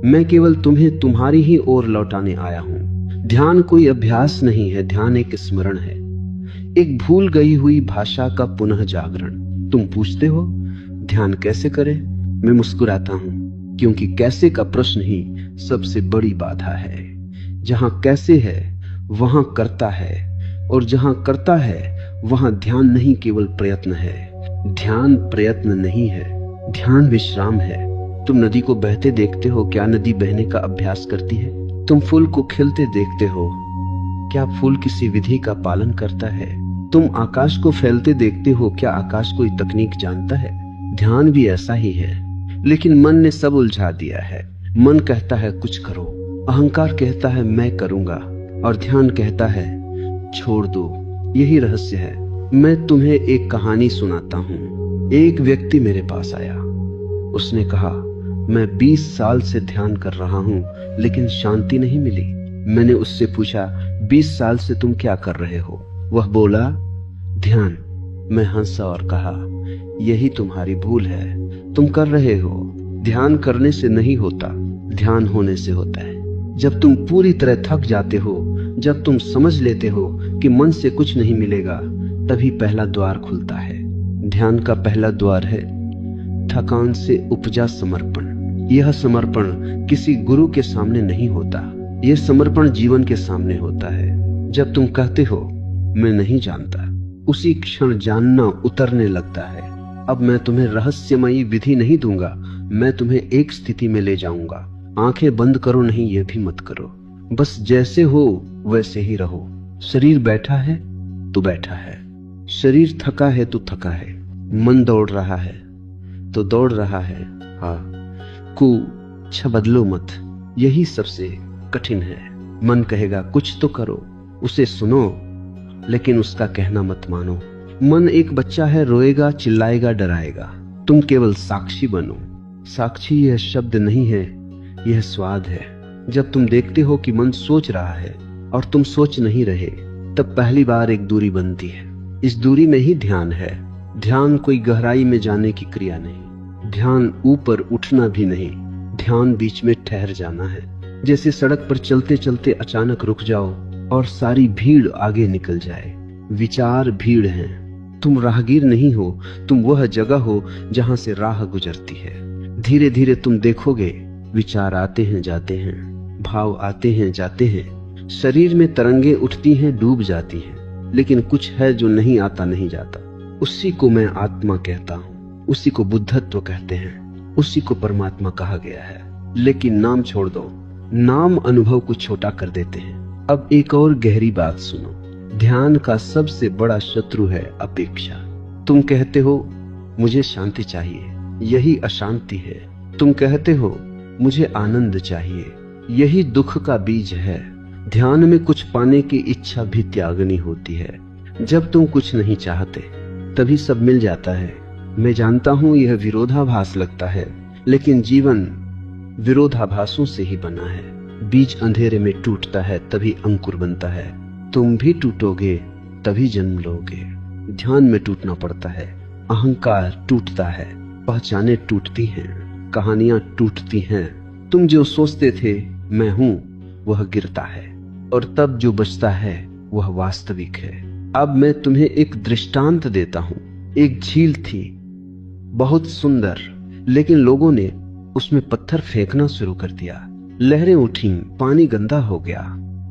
मैं केवल तुम्हें तुम्हारी ही ओर लौटाने आया हूं। ध्यान कोई अभ्यास नहीं है, ध्यान एक स्मरण है, एक भूल गई हुई भाषा का पुनः जागरण। तुम पूछते हो ध्यान कैसे करें? मैं मुस्कुराता हूं, क्योंकि कैसे का प्रश्न ही सबसे बड़ी बाधा है। जहां कैसे है वहां करता है, और जहां करता है वहां ध्यान नहीं केवल प्रयत्न है। ध्यान प्रयत्न नहीं है, ध्यान विश्राम है। तुम नदी को बहते देखते हो, क्या नदी बहने का अभ्यास करती है? तुम फूल को खिलते देखते हो, क्या फूल किसी विधि का पालन करता है? तुम आकाश को फैलते देखते हो, क्या आकाश कोई तकनीक जानता है? ध्यान भी ऐसा ही है, लेकिन मन ने सब उलझा दिया है। मन कहता है कुछ करो, अहंकार कहता है मैं करूंगा, और ध्यान कहता है छोड़ दो। यही रहस्य है। मैं तुम्हें एक कहानी सुनाता हूँ। एक व्यक्ति मेरे पास आया। उसने कहा मैं 20 साल से ध्यान कर रहा हूँ, लेकिन शांति नहीं मिली। मैंने उससे पूछा 20 साल से तुम क्या कर रहे हो? वह बोला ध्यान। मैं हंसा और कहा यही तुम्हारी भूल है, तुम कर रहे हो। ध्यान करने से नहीं होता, ध्यान होने से होता है। जब तुम पूरी तरह थक जाते हो, जब तुम समझ लेते हो कि मन से कुछ नहीं मिलेगा, तभी पहला द्वार खुलता है। ध्यान का पहला द्वार है थकान से उपजा समर्पण। यह समर्पण किसी गुरु के सामने नहीं होता, यह समर्पण जीवन के सामने होता है। जब तुम कहते हो मैं नहीं जानता, उसी क्षण जानना उतरने लगता है। अब मैं तुम्हें रहस्यमयी विधि नहीं दूंगा, मैं तुम्हें एक स्थिति में ले जाऊंगा। आंखें बंद करो नहीं, यह भी मत करो, बस जैसे हो वैसे ही रहो। शरीर बैठा है तो बैठा है, शरीर थका है तो थका है, मन दौड़ रहा है तो दौड़ रहा है। हाँ, कुछ बदलो मत, यही सबसे कठिन है। मन कहेगा कुछ तो करो, उसे सुनो, लेकिन उसका कहना मत मानो। मन एक बच्चा है, रोएगा, चिल्लाएगा, डराएगा। तुम केवल साक्षी बनो। साक्षी यह शब्द नहीं है, यह स्वाद है। जब तुम देखते हो कि मन सोच रहा है और तुम सोच नहीं रहे, तब पहली बार एक दूरी बनती है। इस दूरी में ही ध्यान है। ध्यान कोई गहराई में जाने की क्रिया नहीं, ध्यान ऊपर उठना भी नहीं, ध्यान बीच में ठहर जाना है। जैसे सड़क पर चलते चलते अचानक रुक जाओ और सारी भीड़ आगे निकल जाए। विचार भीड़ हैं, तुम राहगीर नहीं हो, तुम वह जगह हो जहां से राह गुजरती है। धीरे धीरे तुम देखोगे विचार आते हैं जाते हैं, भाव आते हैं जाते हैं, शरीर में तरंगे उठती हैं डूब जाती हैं, लेकिन कुछ है जो नहीं आता नहीं जाता। उसी को मैं आत्मा कहता हूँ, उसी को बुद्धत्व कहते हैं, उसी को परमात्मा कहा गया है। लेकिन नाम छोड़ दो, नाम अनुभव को छोटा कर देते हैं। अब एक और गहरी बात सुनो, ध्यान का सबसे बड़ा शत्रु है अपेक्षा। तुम कहते हो मुझे शांति चाहिए, यही अशांति है। तुम कहते हो मुझे आनंद चाहिए, यही दुख का बीज है। ध्यान में कुछ पाने की इच्छा भी त्यागनी होती है। जब तुम कुछ नहीं चाहते, तभी सब मिल जाता है। मैं जानता हूं यह विरोधाभास लगता है, लेकिन जीवन विरोधाभासों से ही बना है। बीज अंधेरे में टूटता है तभी अंकुर बनता है। तुम भी टूटोगे तभी जन्म लोगे। ध्यान में टूटना पड़ता है, अहंकार टूटता है, पहचानें टूटती हैं, कहानियां टूटती हैं। तुम जो सोचते थे मैं हूं, वह गिरता है, और तब जो बचता है वह वास्तविक है। अब मैं तुम्हें एक दृष्टांत देता हूं। एक झील थी, बहुत सुंदर, लेकिन लोगों ने उसमें पत्थर फेंकना शुरू कर दिया। लहरें उठी, पानी गंदा हो गया,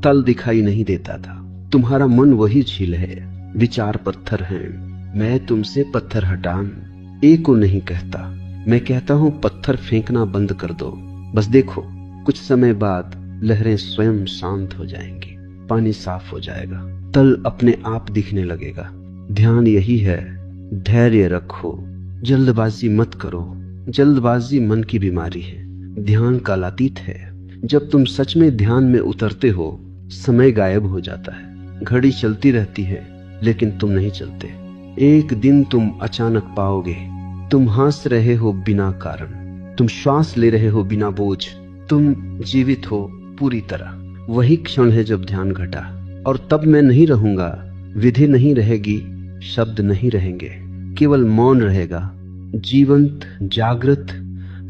तल दिखाई नहीं देता था। तुम्हारा मन वही झील है, विचार पत्थर हैं। मैं तुमसे पत्थर हटान एक को नहीं कहता, मैं कहता हूं पत्थर फेंकना बंद कर दो। बस देखो, कुछ समय बाद लहरें स्वयं शांत हो जाएंगी, पानी साफ हो जाएगा, तल अपने आप दिखने लगेगा। ध्यान यही है, धैर्य रखो, जल्दबाजी मत करो। जल्दबाजी मन की बीमारी है, ध्यान कालातीत है। जब तुम सच में ध्यान में उतरते हो, समय गायब हो जाता है। घड़ी चलती रहती है, लेकिन तुम नहीं चलते। एक दिन तुम अचानक पाओगे तुम हंस रहे हो बिना कारण, तुम श्वास ले रहे हो बिना बोझ, तुम जीवित हो पूरी तरह। वही क्षण है जब ध्यान घटा। और तब मैं नहीं रहूंगा, विधि नहीं रहेगी, शब्द नहीं रहेंगे, केवल मौन रहेगा, जीवंत, जागृत,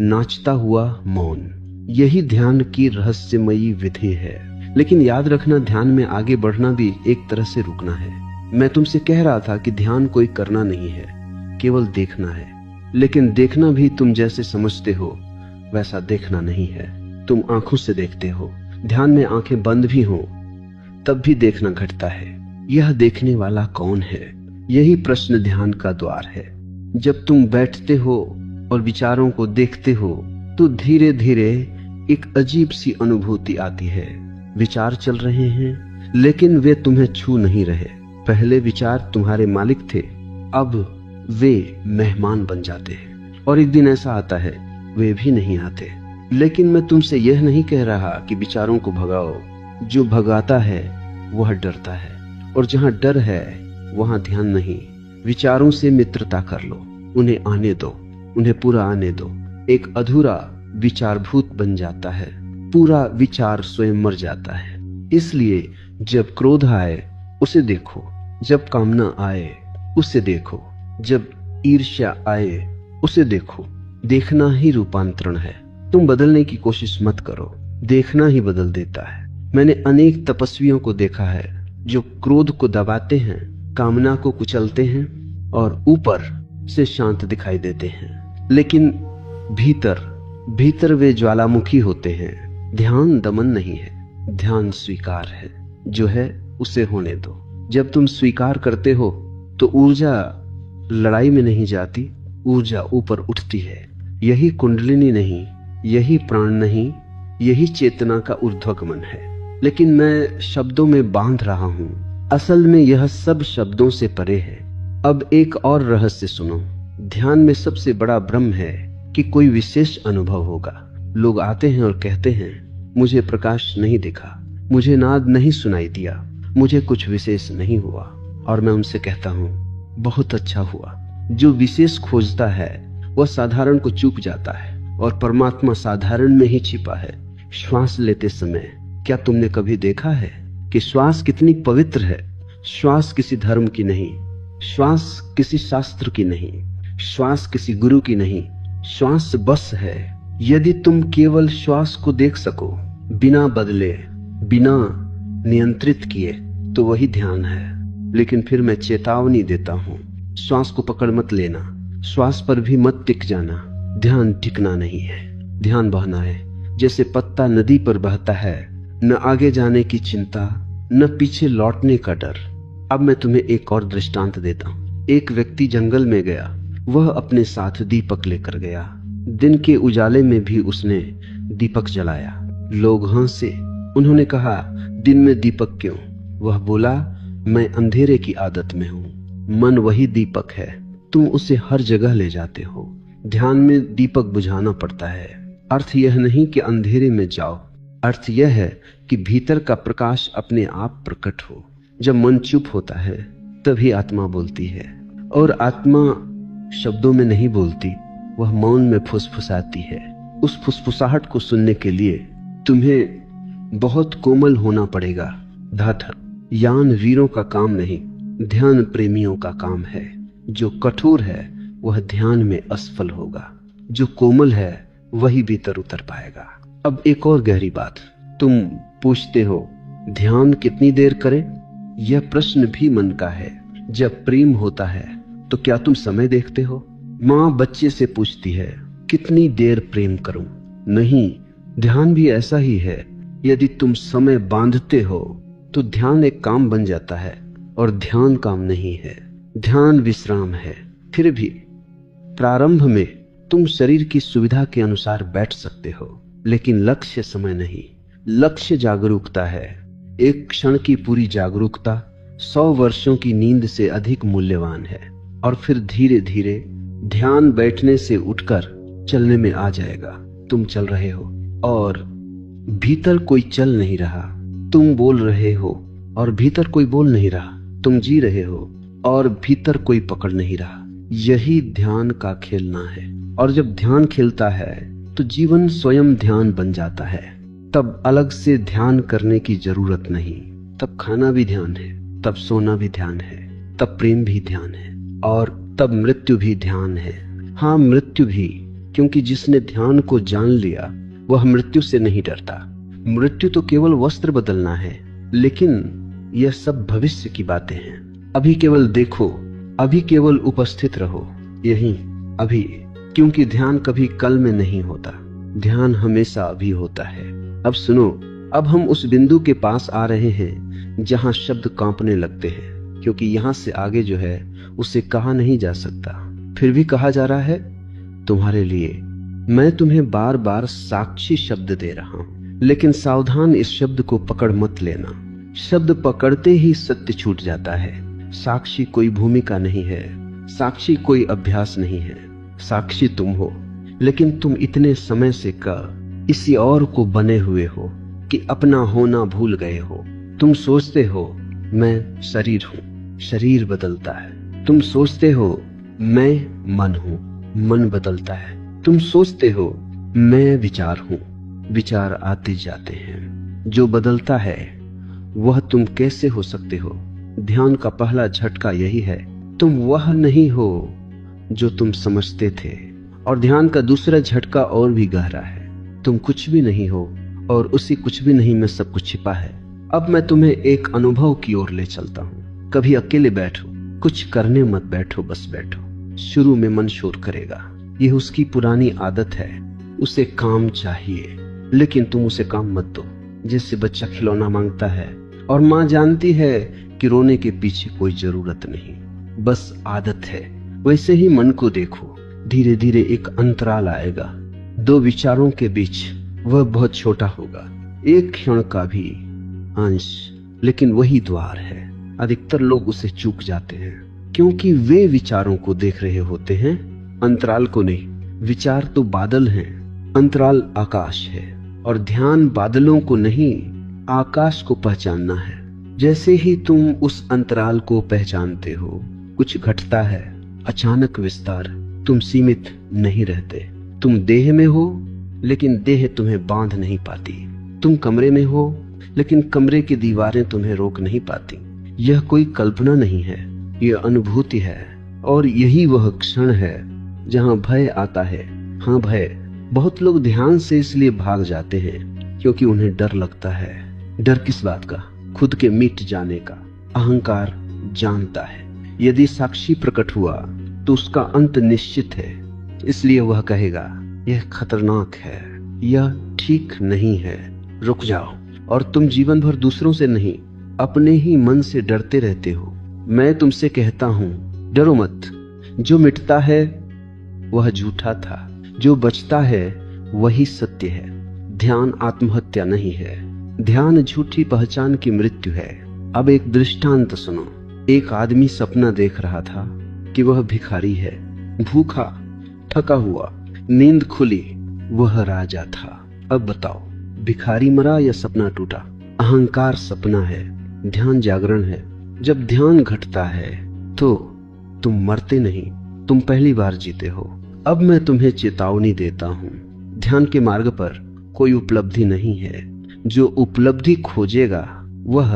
नाचता हुआ मौन। यही ध्यान की रहस्यमयी विधि है। लेकिन याद रखना, ध्यान में आगे बढ़ना भी एक तरह से रुकना है। मैं तुमसे कह रहा था कि ध्यान कोई करना नहीं है, केवल देखना है। लेकिन देखना भी तुम जैसे समझते हो वैसा देखना नहीं है। तुम आंखों से देखते हो, ध्यान में आंखें बंद भी हो तब भी देखना घटता है। यह देखने वाला कौन है? यही प्रश्न ध्यान का द्वार है। जब तुम बैठते हो और विचारों को देखते हो तो धीरे धीरे एक अजीब सी अनुभूति आती है। विचार चल रहे हैं लेकिन वे तुम्हें छू नहीं रहे। पहले विचार तुम्हारे मालिक थे, अब वे मेहमान बन जाते हैं। और एक दिन ऐसा आता है वे भी नहीं आते। लेकिन मैं तुमसे यह नहीं कह रहा कि विचारों को भगाओ। जो भगाता है वह डरता है, और जहां डर है वहां ध्यान नहीं। विचारों से मित्रता कर लो, उन्हें आने दो, उन्हें पूरा आने दो। एक अधूरा विचारभूत बन जाता है, पूरा विचार स्वयं मर जाता है। इसलिए जब क्रोध आए उसे देखो, जब कामना आए उसे देखो, जब ईर्ष्या आए उसे देखो। देखना ही रूपांतरण है। तुम बदलने की कोशिश मत करो, देखना ही बदल देता है। मैंने अनेक तपस्वियों को देखा है जो क्रोध को दबाते हैं, कामना को कुचलते हैं और ऊपर से शांत दिखाई देते हैं, लेकिन भीतर वे ज्वालामुखी होते हैं। ध्यान दमन नहीं है, ध्यान स्वीकार है। जो है उसे होने दो। जब तुम स्वीकार करते हो तो ऊर्जा लड़ाई में नहीं जाती, ऊर्जा ऊपर उठती है। यही कुंडलिनी नहीं, यही प्राण नहीं, यही चेतना का ऊर्ध्वगमन है। लेकिन मैं शब्दों में बांध रहा हूं, असल में यह सब शब्दों से परे है। अब एक और रहस्य सुनो। ध्यान में सबसे बड़ा भ्रम है कि कोई विशेष अनुभव होगा। लोग आते हैं और कहते हैं मुझे प्रकाश नहीं दिखा, मुझे नाद नहीं सुनाई दिया, मुझे कुछ विशेष नहीं हुआ। और मैं उनसे कहता हूं बहुत अच्छा हुआ। जो विशेष खोजता है वह साधारण को चूक जाता है, और परमात्मा साधारण में ही छिपा है। श्वास लेते समय क्या तुमने कभी देखा है कि श्वास कितनी पवित्र है? श्वास किसी धर्म की नहीं, श्वास किसी शास्त्र की नहीं, श्वास किसी गुरु की नहीं, श्वास बस है। यदि तुम केवल श्वास को देख सको, बिना बदले, बिना नियंत्रित किए, तो वही ध्यान है। लेकिन फिर मैं चेतावनी देता हूं, श्वास को पकड़ मत लेना, श्वास पर भी मत टिक जाना। ध्यान टिकना नहीं है, ध्यान बहना है। जैसे पत्ता नदी पर बहता है, न आगे जाने की चिंता, न पीछे लौटने का डर। अब मैं तुम्हें एक और दृष्टांत देता हूं। एक व्यक्ति जंगल में गया, वह अपने साथ दीपक लेकर गया। दिन के उजाले में भी उसने दीपक जलाया। लोग हंसे, उन्होंने कहा दिन में दीपक क्यों? वह बोला मैं अंधेरे की आदत में हूं। मन वही दीपक है, तुम उसे हर जगह ले जाते हो। ध्यान में दीपक बुझाना पड़ता है। अर्थ यह नहीं कि अंधेरे में जाओ, अर्थ यह है कि भीतर का प्रकाश अपने आप प्रकट हो। जब मन चुप होता है तभी आत्मा बोलती है, और आत्मा शब्दों में नहीं बोलती, वह मौन में फुसफुसाती है। उस फुसफुसाहट को सुनने के लिए तुम्हें बहुत कोमल होना पड़ेगा। ज्ञान वीरों का काम नहीं, ध्यान प्रेमियों का काम है। जो कठोर है वह ध्यान में असफल होगा, जो कोमल है वही भीतर उतर पाएगा। अब एक और गहरी बात, तुम पूछते हो ध्यान कितनी देर करें? यह प्रश्न भी मन का है। जब प्रेम होता है तो क्या तुम समय देखते हो? माँ बच्चे से पूछती है कितनी देर प्रेम करूं? नहीं, ध्यान भी ऐसा ही है। यदि तुम समय बांधते हो तो ध्यान एक काम बन जाता है, और ध्यान काम नहीं है। ध्यान विश्राम है। फिर भी प्रारंभ में तुम शरीर की सुविधा के अनुसार बैठ सकते हो, लेकिन लक्ष्य समय नहीं। लक्ष्य जागरूकता है। एक क्षण की पूरी जागरूकता 100 वर्षों की नींद से अधिक मूल्यवान है। और फिर धीरे धीरे ध्यान बैठने से उठकर चलने में आ जाएगा। तुम चल रहे हो और भीतर कोई चल नहीं रहा। तुम बोल रहे हो और भीतर कोई बोल नहीं रहा। तुम जी रहे हो और भीतर कोई पकड़ नहीं रहा। यही ध्यान का खेलना है। और जब ध्यान खेलता है तो जीवन स्वयं ध्यान बन जाता है। तब अलग से ध्यान करने की जरूरत नहीं। तब खाना भी ध्यान है, तब सोना भी ध्यान है, तब प्रेम भी ध्यान है, और तब मृत्यु भी ध्यान है। हाँ, मृत्यु भी, क्योंकि जिसने ध्यान को जान लिया वह मृत्यु से नहीं डरता। मृत्यु तो केवल वस्त्र बदलना है, लेकिन यह सब भविष्य की बातें हैं। अभी केवल देखो, अभी केवल उपस्थित रहो, यही अभी, क्योंकि ध्यान कभी कल में नहीं होता, ध्यान हमेशा अभी होता है। अब सुनो, अब हम उस बिंदु के पास आ रहे हैं जहां शब्द कांपने लगते हैं, क्योंकि यहां से आगे जो है उसे कहा नहीं जा सकता। फिर भी कहा जा रहा है तुम्हारे लिए। मैं तुम्हें बार बार साक्षी शब्द दे रहा हूं, लेकिन सावधान, इस शब्द को पकड़ मत लेना। शब्द पकड़ते ही सत्य छूट जाता है। साक्षी कोई भूमिका नहीं है, साक्षी कोई अभ्यास नहीं है। साक्षी तुम हो, लेकिन तुम इतने समय से किसी और को बने हुए हो कि अपना होना भूल गए हो। तुम सोचते हो मैं शरीर हूं, शरीर बदलता है। तुम सोचते हो मैं मन हूं, मन बदलता है। तुम सोचते हो मैं विचार हूं, विचार आते जाते हैं। जो बदलता है वह तुम कैसे हो सकते हो? ध्यान का पहला झटका यही है, तुम वह नहीं हो जो तुम समझते थे। और ध्यान का दूसरा झटका और भी गहरा है, तुम कुछ भी नहीं हो और उसी कुछ भी नहीं में सब कुछ छिपा है। अब मैं तुम्हें एक अनुभव की ओर ले चलता हूं। कभी अकेले बैठो, कुछ करने मत बैठो, बस बैठो। शुरू में मन शोर करेगा, यह उसकी पुरानी आदत है। उसे काम चाहिए, लेकिन तुम उसे काम मत दो। जैसे बच्चा खिलौना मांगता है और माँ जानती है कि रोने के पीछे कोई जरूरत नहीं, बस आदत है। वैसे ही मन को देखो, धीरे धीरे एक अंतराल आएगा दो विचारों के बीच। वह बहुत छोटा होगा, एक क्षण का भी अंश, लेकिन वही द्वार है। अधिकतर लोग उसे चूक जाते हैं, क्योंकि वे विचारों को देख रहे होते हैं, अंतराल को नहीं। विचार तो बादल हैं, अंतराल आकाश है। और ध्यान बादलों को नहीं, आकाश को पहचानना है। जैसे ही तुम उस अंतराल को पहचानते हो, कुछ घटता है, अचानक विस्तार। तुम सीमित नहीं रहते। तुम देह में हो, लेकिन देह तुम्हें बांध नहीं पाती। तुम कमरे में हो, लेकिन कमरे की दीवारें तुम्हें रोक नहीं पाती। यह कोई कल्पना नहीं है, यह अनुभूति है। और यही वह क्षण है जहां भय आता है। हाँ, भय। बहुत लोग ध्यान से इसलिए भाग जाते हैं क्योंकि उन्हें डर लगता है। डर किस बात का? खुद के मिट जाने का। अहंकार जानता है यदि साक्षी प्रकट हुआ तो उसका अंत निश्चित है, इसलिए वह कहेगा यह खतरनाक है, यह ठीक नहीं है, रुक जाओ। और तुम जीवन भर दूसरों से नहीं, अपने ही मन से डरते रहते हो। मैं तुमसे कहता हूं, डरो मत। जो मिटता है वह झूठा था, जो बचता है वही सत्य है। ध्यान आत्महत्या नहीं है, ध्यान झूठी पहचान की मृत्यु है। अब एक दृष्टांत सुनो। एक आदमी सपना देख रहा था कि वह भिखारी है, भूखा, थका हुआ। नींद खुली, वह राजा था। अब बताओ, भिखारी मरा या सपना टूटा? अहंकार सपना है, ध्यान जागरण है। जब ध्यान घटता है तो तुम मरते नहीं, तुम पहली बार जीते हो। अब मैं तुम्हें चेतावनी देता हूं, ध्यान के मार्ग पर कोई उपलब्धि नहीं है। जो उपलब्धि खोजेगा वह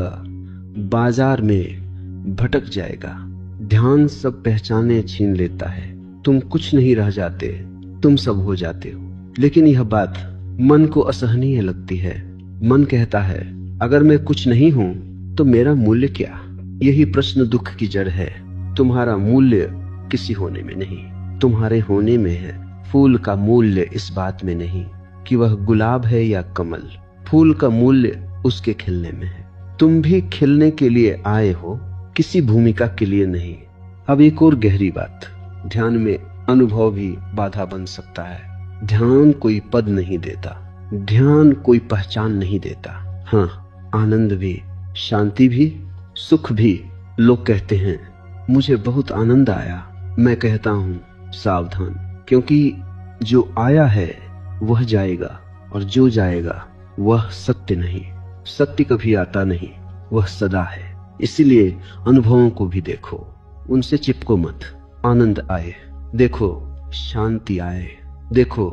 बाजार में भटक जाएगा। ध्यान सब पहचाने छीन लेता है। तुम कुछ नहीं रह जाते, तुम सब हो जाते हो। लेकिन यह बात मन को असहनीय लगती है। मन कहता है अगर मैं कुछ नहीं हूं तो मेरा मूल्य क्या? यही प्रश्न दुख की जड़ है। तुम्हारा मूल्य किसी होने में नहीं, तुम्हारे होने में है। फूल का मूल्य इस बात में नहीं कि वह गुलाब है या कमल। फूल का मूल्य उसके खिलने में है। तुम भी खिलने के लिए आए हो, किसी भूमिका के लिए नहीं। अब एक और गहरी बात, ध्यान में अनुभव भी बाधा बन सकता है। ध्यान कोई पद नहीं देता, ध्यान कोई पहचान नहीं देता। हाँ, आनंद भी, शांति भी, सुख भी। लोग कहते हैं मुझे बहुत आनंद आया। मैं कहता हूं सावधान, क्योंकि जो आया है वह जाएगा और जो जाएगा वह सत्य नहीं। सत्य कभी आता नहीं, वह सदा है। इसीलिए अनुभवों को भी देखो, उनसे चिपको मत। आनंद आए देखो, शांति आए देखो,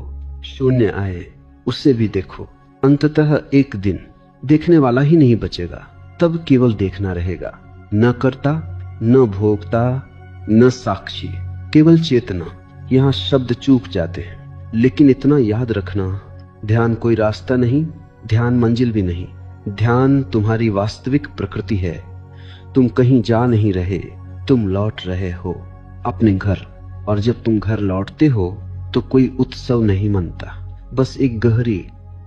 शून्य आए उससे भी देखो। अंततः एक दिन देखने वाला ही नहीं बचेगा, तब केवल देखना रहेगा। न करता, न भोगता, न साक्षी, केवल चेतना। यहाँ शब्द चूक जाते हैं, लेकिन इतना याद रखना, ध्यान कोई रास्ता नहीं, ध्यान मंजिल भी नहीं। ध्यान तुम्हारी वास्तविक प्रकृति है। तुम कहीं जा नहीं रहे, तुम लौट रहे हो अपने घर। और जब तुम घर लौटते हो तो कोई उत्सव नहीं मनता, बस एक गहरी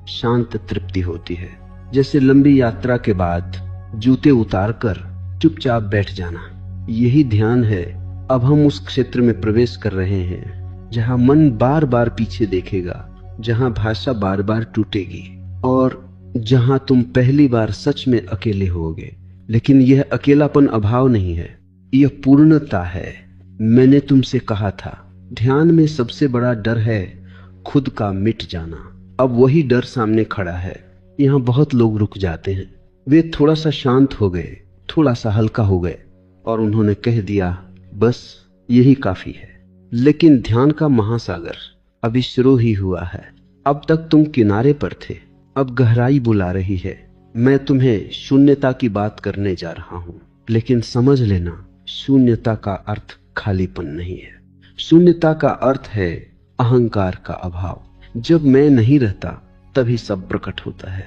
शांत तृप्ति होती है। जैसे लंबी यात्रा के बाद जूते उतारकर चुपचाप बैठ जाना। यही ध्यान है। अब हम उस क्षेत्र में प्रवेश कर रहे हैं जहां मन बार बार पीछे देखेगा, जहां भाषा बार बार टूटेगी और जहां तुम पहली बार सच में अकेले होगे। लेकिन यह अकेलापन अभाव नहीं है, यह पूर्णता है। मैंने तुमसे कहा था, ध्यान में सबसे बड़ा डर है खुद का मिट जाना। अब वही डर सामने खड़ा है। यहाँ बहुत लोग रुक जाते हैं। वे थोड़ा सा शांत हो गए, थोड़ा सा हल्का हो गए और उन्होंने कह दिया, बस यही काफी है। लेकिन ध्यान का महासागर अभी शुरू ही हुआ है। अब तक तुम किनारे पर थे, अब गहराई बुला रही है। मैं तुम्हें शून्यता की बात करने जा रहा हूं, लेकिन समझ लेना, शून्यता का अर्थ खालीपन नहीं है। शून्यता का अर्थ है अहंकार का अभाव। जब मैं नहीं रहता तभी सब प्रकट होता है।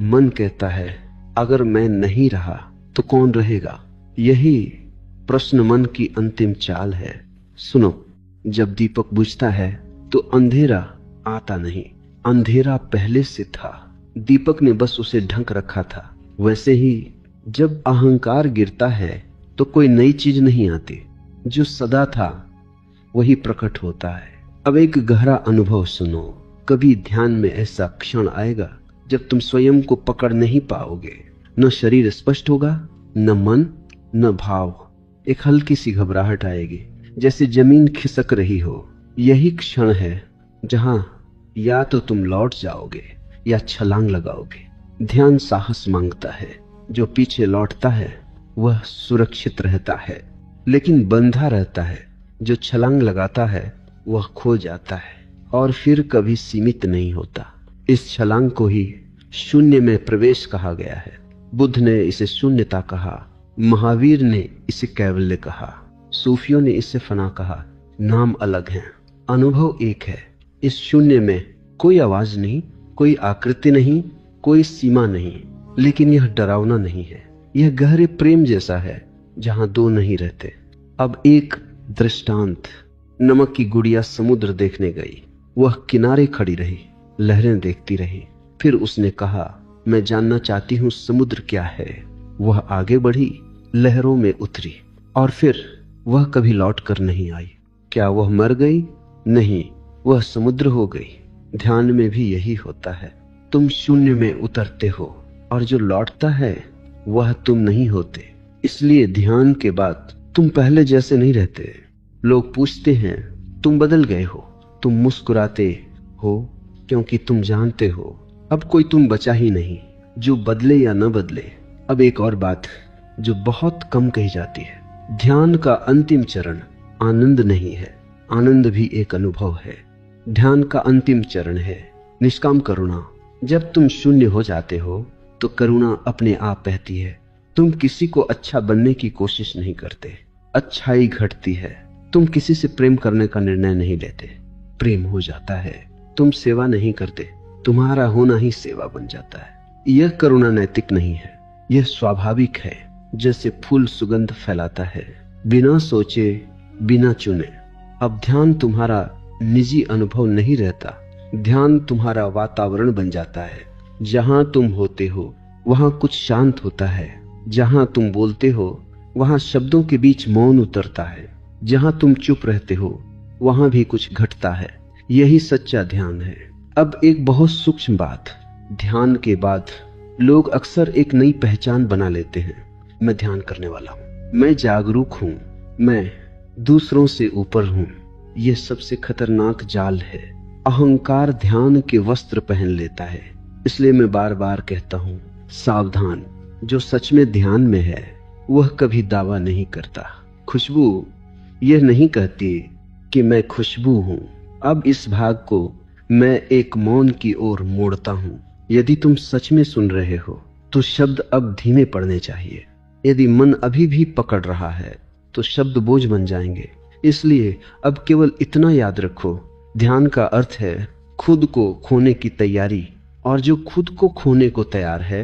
मन कहता है, अगर मैं नहीं रहा तो कौन रहेगा? यही प्रश्न मन की अंतिम चाल है। सुनो, जब दीपक बुझता है तो अंधेरा आता नहीं, अंधेरा पहले से था, दीपक ने बस उसे ढक रखा था। वैसे ही जब अहंकार गिरता है तो कोई नई चीज नहीं आती, जो सदा था वही प्रकट होता है। अब एक गहरा अनुभव सुनो। कभी ध्यान में ऐसा क्षण आएगा जब तुम स्वयं को पकड़ नहीं पाओगे। न शरीर स्पष्ट होगा, न मन, न भाव। एक हल्की सी घबराहट आएगी, जैसे जमीन खिसक रही हो। यही क्षण है जहां या तो तुम लौट जाओगे या छलांग लगाओगे। ध्यान साहस मांगता है। जो पीछे लौटता है वह सुरक्षित रहता है, लेकिन बंधा रहता है। जो छलांग लगाता है वह खो जाता है और फिर कभी सीमित नहीं होता। इस छलांग को ही शून्य में प्रवेश कहा गया है। बुद्ध ने इसे शून्यता कहा, महावीर ने इसे कैवल्य कहा, सूफियों ने इसे फना कहा। नाम अलग हैं, अनुभव एक है। इस शून्य में कोई आवाज नहीं, कोई आकृति नहीं, कोई सीमा नहीं। लेकिन यह डरावना नहीं है, यह गहरे प्रेम जैसा है जहां दो नहीं रहते। अब एक दृष्टांत। नमक की गुड़िया समुद्र देखने गई। वह किनारे खड़ी रही, लहरें देखती रही। फिर उसने कहा, मैं जानना चाहती हूं समुद्र क्या है। वह आगे बढ़ी, लहरों में उतरी और फिर वह कभी लौट कर नहीं आई। क्या वह मर गई? नहीं, वह समुद्र हो गई। ध्यान में भी यही होता है। तुम शून्य में उतरते हो और जो लौटता है वह तुम नहीं होते। इसलिए ध्यान के बाद तुम पहले जैसे नहीं रहते। लोग पूछते हैं, तुम बदल गए हो। तुम मुस्कुराते हो क्योंकि तुम जानते हो अब कोई तुम बचा ही नहीं, जो बदले या न बदले। अब एक और बात जो बहुत कम कही जाती है, ध्यान का अंतिम चरण आनंद नहीं है, आनंद भी एक अनुभव है। ध्यान का अंतिम चरण है निष्काम करुणा। जब तुम शून्य हो जाते हो तो करुणा अपने आप बहती है। तुम किसी को अच्छा बनने की कोशिश नहीं करते, अच्छाई घटती है। तुम किसी से प्रेम करने का निर्णय नहीं लेते, प्रेम हो जाता है। तुम सेवा नहीं करते, तुम्हारा होना ही सेवा बन जाता है। यह करुणा नैतिक नहीं है, यह स्वाभाविक है। जैसे फूल सुगंध फैलाता है बिना सोचे, बिना चुने। अब ध्यान तुम्हारा निजी अनुभव नहीं रहता, ध्यान तुम्हारा वातावरण बन जाता है। जहां तुम होते हो वहां कुछ शांत होता है। जहां तुम बोलते हो वहां शब्दों के बीच मौन उतरता है। जहां तुम चुप रहते हो वहां भी कुछ घटता है। यही सच्चा ध्यान है। अब एक बहुत सूक्ष्म बात, ध्यान के बाद लोग अक्सर एक नई पहचान बना लेते हैं। मैं ध्यान करने वाला हूं, मैं जागरूक हूं, मैं दूसरों से ऊपर हूं। यह सबसे खतरनाक जाल है। अहंकार ध्यान के वस्त्र पहन लेता है। इसलिए मैं बार बार कहता हूं, सावधान। जो सच में ध्यान में है वह कभी दावा नहीं करता। खुशबू यह नहीं कहती कि मैं खुशबू हूं। अब इस भाग को मैं एक मौन की ओर मोड़ता हूं। यदि तुम सच में सुन रहे हो तो शब्द अब धीमे पड़ने चाहिए। यदि मन अभी भी पकड़ रहा है तो शब्द बोझ बन जाएंगे। इसलिए अब केवल इतना याद रखो, ध्यान का अर्थ है खुद को खोने की तैयारी, और जो खुद को खोने को तैयार है